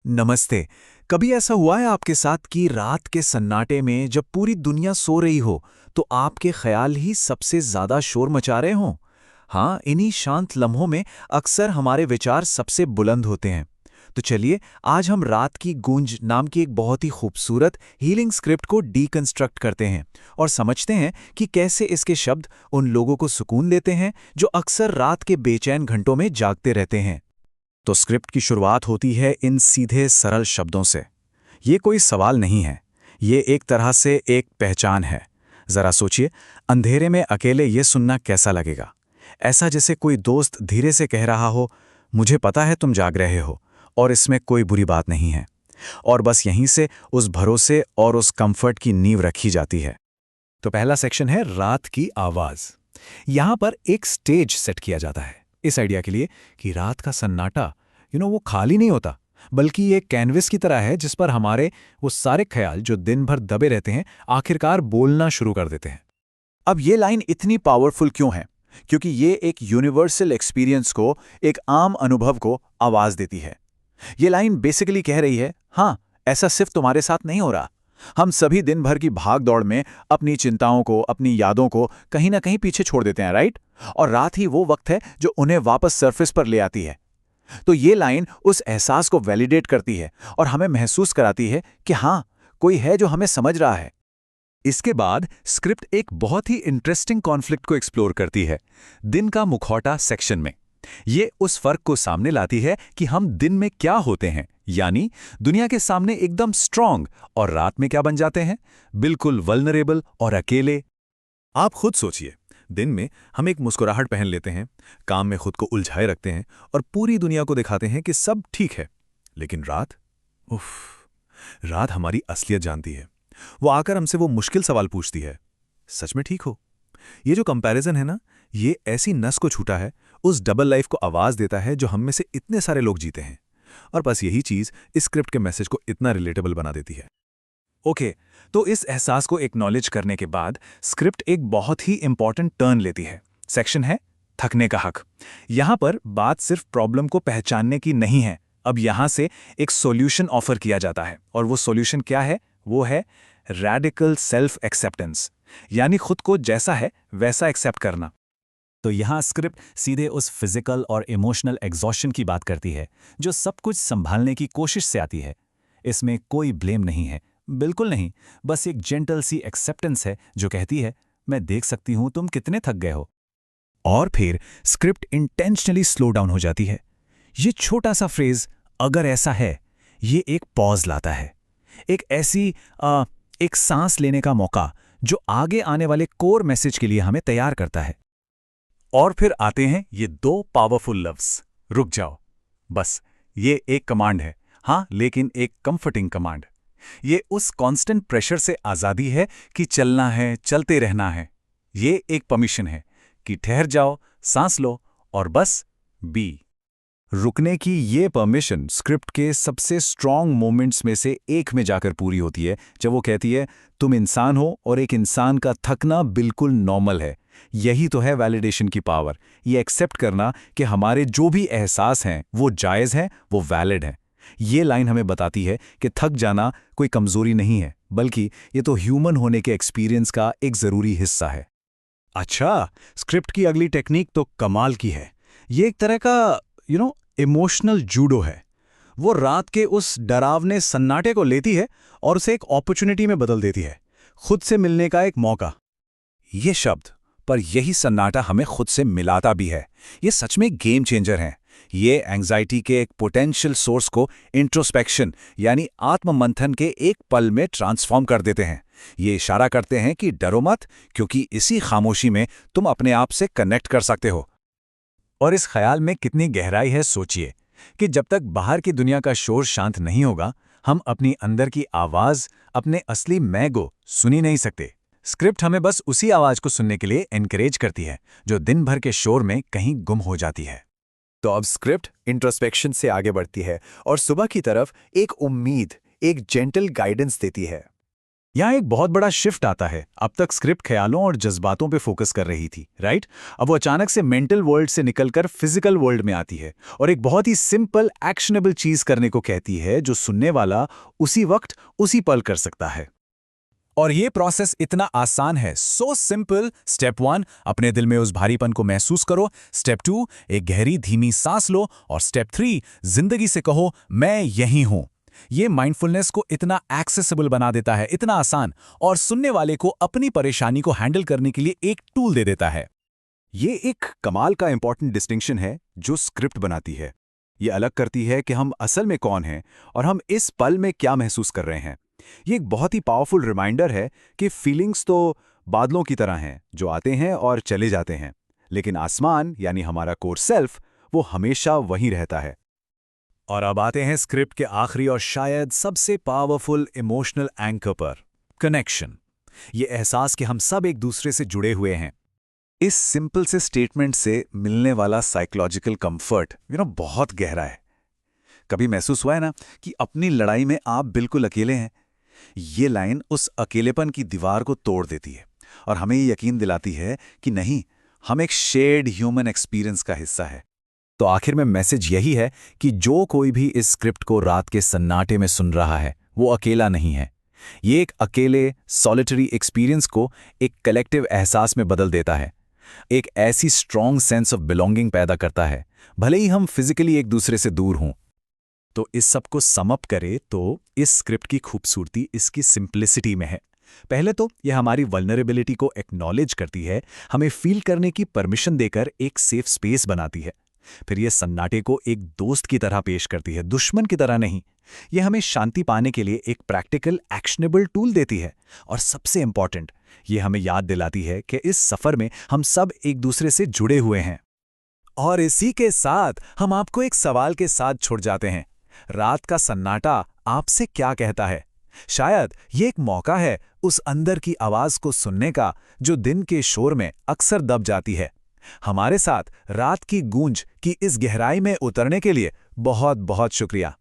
नमस्ते। कभी ऐसा हुआ है आपके साथ कि रात के सन्नाटे में जब पूरी दुनिया सो रही हो, तो आपके ख्याल ही सबसे ज्यादा शोर मचा रहे हों? हाँ, इन्हीं शांत लम्हों में अक्सर हमारे विचार सबसे बुलंद होते हैं। तो चलिए, आज हम रात की गूंज नाम की एक बहुत ही खूबसूरत हीलिंग स्क्रिप्ट को डीकंस्ट्रक्ट करते हैं और समझते हैं कि कैसे इसके शब्द उन लोगों को सुकून देते हैं जो अक्सर रात के बेचैन घंटों में जागते रहते हैं। तो स्क्रिप्ट की शुरुआत होती है इन सीधे सरल शब्दों से। ये कोई सवाल नहीं है, ये एक तरह से एक पहचान है। जरा सोचिए, अंधेरे में अकेले ये सुनना कैसा लगेगा? ऐसा जैसे कोई दोस्त धीरे से कह रहा हो, मुझे पता है तुम जाग रहे हो और इसमें कोई बुरी बात नहीं है। और बस यहीं से उस भरोसे और उस कंफर्ट की नींव रखी जाती है। तो पहला सेक्शन है रात की आवाज। यहां पर एक स्टेज सेट किया जाता है इस आइडिया के लिए कि रात का सन्नाटा वो खाली नहीं होता, बल्कि ये कैनवस की तरह है जिस पर हमारे वो सारे ख्याल जो दिन भर दबे रहते हैं आखिरकार बोलना शुरू कर देते हैं। अब ये लाइन इतनी पावरफुल क्यों है? क्योंकि ये एक यूनिवर्सल एक्सपीरियंस को, एक आम अनुभव को आवाज देती है। ये लाइन बेसिकली कह रही है, हाँ, ऐसा सिर्फ तुम्हारे साथ नहीं हो रहा। हम सभी दिन भर की भाग दौड़ में अपनी चिंताओं को, अपनी यादों को कहीं ना कहीं पीछे छोड़ देते हैं, राइट? और रात ही वो वक्त है जो उन्हें वापस सरफेस पर ले आती है। तो ये लाइन उस एहसास को वैलिडेट करती है और हमें महसूस कराती है कि हाँ, कोई है जो हमें समझ रहा है। इसके बाद स्क्रिप्ट एक बहुत ही इंटरेस्टिंग कॉन्फ्लिक्ट को एक्सप्लोर करती है दिन का मुखौटा सेक्शन में। ये उस फर्क को सामने लाती है कि हम दिन में क्या होते हैं, यानी दुनिया के सामने एकदम स्ट्रांग, और रात में क्या बन जाते हैं, बिल्कुल वल्नरेबल और अकेले। आप खुद सोचिए, दिन में हम एक मुस्कुराहट पहन लेते हैं, काम में खुद को उलझाए रखते हैं और पूरी दुनिया को दिखाते हैं कि सब ठीक है। लेकिन रात, उफ, रात हमारी असलियत जानती है। वो आकर हमसे वो मुश्किल सवाल पूछती है, सच में ठीक हो? ये जो कंपैरिजन है ना, ये ऐसी नस को छूटा है, उस डबल लाइफ को आवाज देता है जो हम में से इतने सारे लोग जीते हैं। और बस यही चीज इस स्क्रिप्ट के मैसेज को इतना रिलेटेबल बना देती है। ओके, तो इस एहसास को एक्नॉलेज करने के बाद स्क्रिप्ट एक बहुत ही इंपॉर्टेंट टर्न लेती है। सेक्शन है थकने का हक। यहां पर बात सिर्फ प्रॉब्लम को पहचानने की नहीं है, अब यहां से एक सॉल्यूशन ऑफर किया जाता है। और वो सॉल्यूशन क्या है? वो है रैडिकल सेल्फ एक्सेप्टेंस, यानी खुद को जैसा है वैसा एक्सेप्ट करना। तो यहाँ स्क्रिप्ट सीधे उस फिजिकल और इमोशनल एग्जॉशन की बात करती है जो सब कुछ संभालने की कोशिश से आती है। इसमें कोई ब्लेम नहीं है, बिल्कुल नहीं। बस एक जेंटल सी एक्सेप्टेंस है जो कहती है, मैं देख सकती हूं तुम कितने थक गए हो। और फिर स्क्रिप्ट इंटेंशनली स्लो डाउन हो जाती है। ये छोटा सा फ्रेज, अगर ऐसा है, ये एक पॉज लाता है, एक ऐसी एक सांस लेने का मौका जो आगे आने वाले कोर मैसेज के लिए हमें तैयार करता है। और फिर आते हैं ये दो पावरफुल लफ्ज, रुक जाओ। बस ये एक कमांड है, हाँ, लेकिन एक कंफर्टिंग कमांड। ये उस कांस्टेंट प्रेशर से आजादी है कि चलना है, चलते रहना है। ये एक परमिशन है कि ठहर जाओ, सांस लो और बस बी। रुकने की ये परमिशन स्क्रिप्ट के सबसे स्ट्रॉन्ग मोमेंट्स में से एक में जाकर पूरी होती है, जब वो कहती है, तुम इंसान हो और एक इंसान का थकना बिल्कुल नॉर्मल है। यही तो है वैलिडेशन की पावर, ये एक्सेप्ट करना कि हमारे जो भी एहसास हैं वो जायज़ हैं, वो वैलिड हैं। ये लाइन हमें बताती है कि थक जाना कोई कमजोरी नहीं है, बल्कि ये तो ह्यूमन होने के एक्सपीरियंस का एक जरूरी हिस्सा है। अच्छा, स्क्रिप्ट की अगली टेक्निक तो कमाल की है। ये एक तरह का इमोशनल जूडो है। वो रात के उस डरावने सन्नाटे को लेती है और उसे एक अपॉर्चुनिटी में बदल देती है, खुद से मिलने का एक मौका। ये शब्द, पर यही सन्नाटा हमें खुद से मिलाता भी है। ये सच में गेम चेंजर हैं। ये एंग्जाइटी के एक पोटेंशियल सोर्स को इंट्रोस्पेक्शन यानी आत्ममंथन के एक पल में ट्रांसफॉर्म कर देते हैं। ये इशारा करते हैं कि डरो मत, क्योंकि इसी खामोशी में तुम अपने आप से कनेक्ट कर सकते हो। और इस ख्याल में कितनी गहराई है, सोचिए कि जब तक बाहर की दुनिया का शोर शांत नहीं होगा, हम अपनी अंदर की आवाज, अपने असली मैं को सुन ही नहीं सकते। स्क्रिप्ट हमें बस उसी आवाज को सुनने के लिए एनकरेज करती है जो दिन भर के शोर में कहीं गुम हो जाती है। तो अब स्क्रिप्ट इंट्रोस्पेक्शन से आगे बढ़ती है और सुबह की तरफ एक उम्मीद, एक जेंटल गाइडेंस देती है। यहाँ एक बहुत बड़ा शिफ्ट आता है। अब तक स्क्रिप्ट ख्यालों और जज्बातों पे फोकस कर रही थी, राइट? अब वो अचानक से मेंटल वर्ल्ड से निकलकर फिजिकल वर्ल्ड में आती है और एक बहुत ही सिंपल एक्शनेबल चीज करने को कहती है जो सुनने वाला उसी वक्त उसी पल कर सकता है। और ये प्रोसेस इतना आसान है, सो सिंपल। स्टेप 1, अपने दिल में उस भारीपन को महसूस करो। स्टेप 2, एक गहरी धीमी सांस लो। और स्टेप 3, जिंदगी से कहो मैं यही हूं। ये माइंडफुलनेस को इतना एक्सेसिबल बना देता है, इतना आसान, और सुनने वाले को अपनी परेशानी को हैंडल करने के लिए एक टूल दे देता है। ये एक कमाल का इंपॉर्टेंट डिस्टिंक्शन है जो स्क्रिप्ट बनाती है। ये अलग करती है कि हम असल में कौन हैं और हम इस पल में क्या महसूस कर रहे हैं। ये एक बहुत ही पावरफुल रिमाइंडर है कि फीलिंग्स तो बादलों की तरह हैं जो आते हैं और चले जाते हैं, लेकिन आसमान यानी हमारा कोर सेल्फ वो हमेशा वहीं रहता है। और अब आते हैं स्क्रिप्ट के आखिरी और शायद सबसे पावरफुल इमोशनल एंकर पर, कनेक्शन। ये एहसास कि हम सब एक दूसरे से जुड़े हुए हैं। इस सिंपल से स्टेटमेंट से मिलने वाला साइकोलॉजिकल कंफर्ट बहुत गहरा है। कभी महसूस हुआ है ना कि अपनी लड़ाई में आप बिल्कुल अकेले हैं? ये लाइन उस अकेलेपन की दीवार को तोड़ देती है और हमें ये यकीन दिलाती है कि नहीं, हम एक शेयर्ड ह्यूमन एक्सपीरियंस का हिस्सा है। तो आखिर में मैसेज यही है कि जो कोई भी इस स्क्रिप्ट को रात के सन्नाटे में सुन रहा है वो अकेला नहीं है। ये एक अकेले सॉलिटरी एक्सपीरियंस को एक कलेक्टिव एहसास में बदल देता है, एक ऐसी स्ट्रॉन्ग सेंस ऑफ बिलोंगिंग पैदा करता है, भले ही हम फिजिकली एक दूसरे से दूर हों। तो इस सब को सम अप करें तो इस स्क्रिप्ट की खूबसूरती इसकी सिंप्लिसिटी में है। पहले तो यह हमारी वल्नरेबिलिटी को एक्नॉलेज करती है, हमें फील करने की परमिशन देकर एक सेफ स्पेस बनाती है। फिर यह सन्नाटे को एक दोस्त की तरह पेश करती है, दुश्मन की तरह नहीं। यह हमें शांति पाने के लिए एक प्रैक्टिकल एक्शनेबल टूल देती है। और सबसे इंपॉर्टेंट, यह हमें याद दिलाती है कि इस सफर में हम सब एक दूसरे से जुड़े हुए हैं। और इसी के साथ हम आपको एक सवाल के साथ छोड़ जाते हैं। रात का सन्नाटा आपसे क्या कहता है? शायद ये एक मौका है उस अंदर की आवाज को सुनने का जो दिन के शोर में अक्सर दब जाती है। हमारे साथ रात की गूंज की इस गहराई में उतरने के लिए बहुत बहुत शुक्रिया।